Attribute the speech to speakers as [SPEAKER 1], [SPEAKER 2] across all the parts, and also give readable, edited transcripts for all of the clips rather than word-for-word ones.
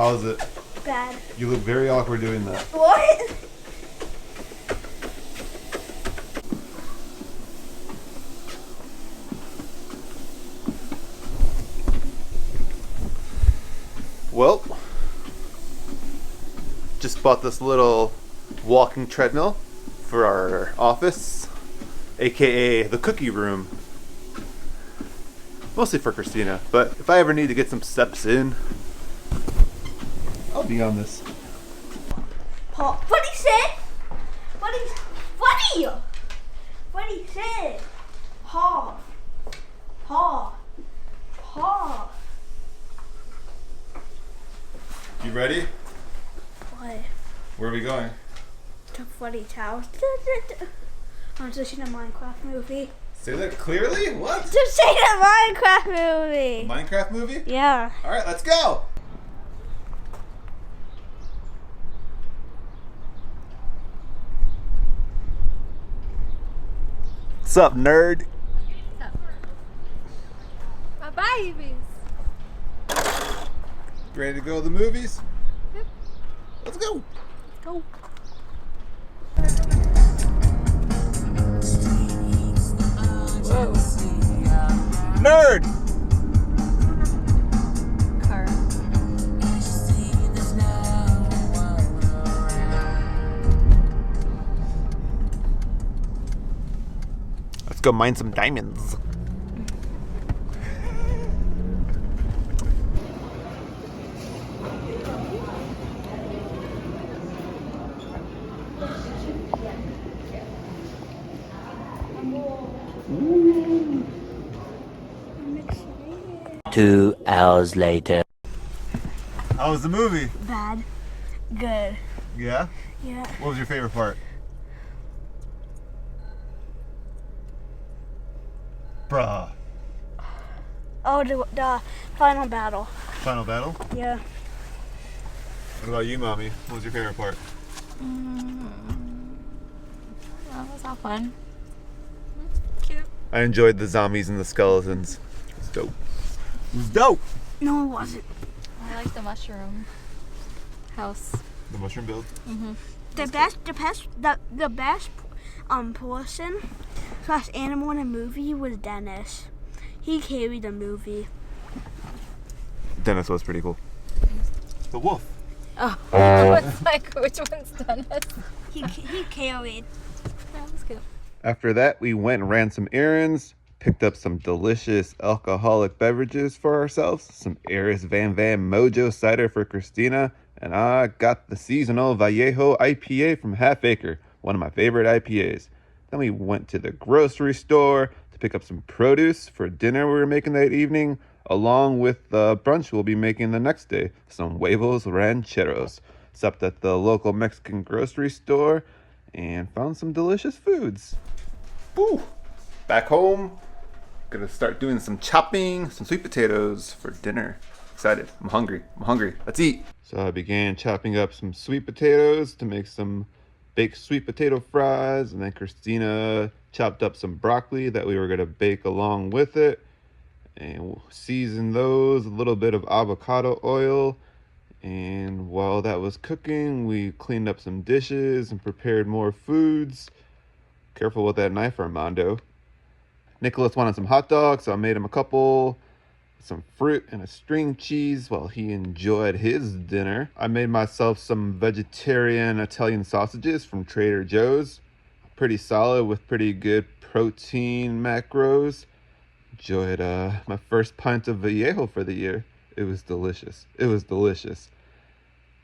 [SPEAKER 1] How's it?
[SPEAKER 2] Bad.
[SPEAKER 1] You look very awkward doing that.
[SPEAKER 2] What?
[SPEAKER 1] Well, just bought this little walking treadmill for our office, aka the cookie room. Mostly for Christina, but if I ever need to get some steps in, I'll be on this.
[SPEAKER 2] Paul, what he said? What he said? Paul.
[SPEAKER 1] You ready?
[SPEAKER 2] What?
[SPEAKER 1] Where are we going?
[SPEAKER 2] To Footy Towers. I'm just in a Minecraft movie.
[SPEAKER 1] Say that clearly? What?
[SPEAKER 2] To see the Minecraft movie.
[SPEAKER 1] Minecraft movie?
[SPEAKER 2] Yeah.
[SPEAKER 1] Alright, let's go! What's up, nerd?
[SPEAKER 3] My babies.
[SPEAKER 1] Ready to go to the movies?
[SPEAKER 3] Yep.
[SPEAKER 1] Let's go!
[SPEAKER 3] Go. Whoa.
[SPEAKER 1] Nerd!
[SPEAKER 3] Car.
[SPEAKER 1] Let's go mine some diamonds.
[SPEAKER 2] I'm excited.
[SPEAKER 4] 2 hours later.
[SPEAKER 1] How was the movie?
[SPEAKER 2] Bad. Good.
[SPEAKER 1] Yeah?
[SPEAKER 2] Yeah.
[SPEAKER 1] What was your favorite part? Bruh.
[SPEAKER 2] Oh, the final battle.
[SPEAKER 1] Final battle?
[SPEAKER 2] Yeah.
[SPEAKER 1] What about you, Mommy? What was your favorite part?
[SPEAKER 3] That was all fun. Cute.
[SPEAKER 1] I enjoyed the zombies and the skeletons. It was dope. It was dope!
[SPEAKER 2] No, it wasn't.
[SPEAKER 3] I like the mushroom house.
[SPEAKER 1] The mushroom build?
[SPEAKER 2] The best person / animal in a movie was Dennis. He carried the movie.
[SPEAKER 1] Dennis was pretty cool. The wolf.
[SPEAKER 3] Oh, I was like, which one's Dennis?
[SPEAKER 2] He carried.
[SPEAKER 3] That was good.
[SPEAKER 1] After that, we went and ran some errands, picked up some delicious alcoholic beverages for ourselves, some Eris Van Van Mojo cider for Christina, and I got the seasonal Vallejo IPA from Half Acre, one of my favorite IPAs. Then we went to the grocery store to pick up some produce for dinner we were making that evening, along with the brunch we'll be making the next day, some huevos rancheros. Stopped at the local Mexican grocery store and found some delicious foods. Woo! Back home, gonna start doing some chopping, some sweet potatoes for dinner. Excited. I'm hungry. Let's eat. So I began chopping up some sweet potatoes to make some baked sweet potato fries, and then Christina chopped up some broccoli that we were gonna bake along with it, and we'll season those, a little bit of avocado oil. And while that was cooking, we cleaned up some dishes and prepared more foods. Careful with that knife, Armando. Nicholas wanted some hot dogs, so I made him a couple. Some fruit and a string cheese while he enjoyed his dinner. I made myself some vegetarian Italian sausages from Trader Joe's. Pretty solid with pretty good protein macros. Enjoyed my first pint of Vallejo for the year. It was delicious.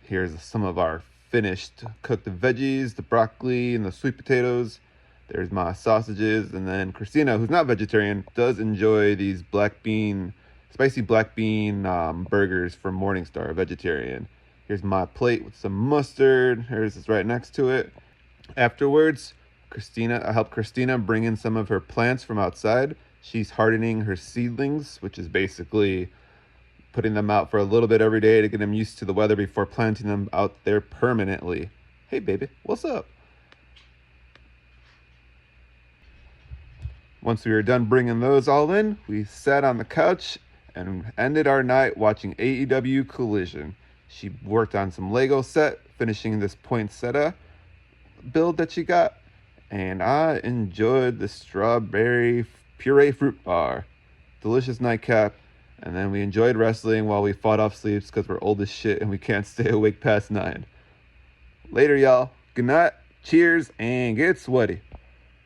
[SPEAKER 1] Here's some of our finished cooked veggies, the broccoli and the sweet potatoes. There's my sausages, and then Christina, who's not vegetarian, does enjoy these spicy black bean burgers from Morningstar, vegetarian. Here's my plate with some mustard. Hers is right next to it. Afterwards, I helped Christina bring in some of her plants from outside. She's hardening her seedlings, which is basically putting them out for a little bit every day to get them used to the weather before planting them out there permanently. Hey, baby, what's up? Once we were done bringing those all in, we sat on the couch and ended our night watching AEW Collision. She worked on some Lego set, finishing this poinsettia build that she got. And I enjoyed the strawberry puree fruit bar. Delicious nightcap. And then we enjoyed wrestling while we fought off sleeps because we're old as shit and we can't stay awake past 9. Later, y'all. Good night. Cheers and get sweaty.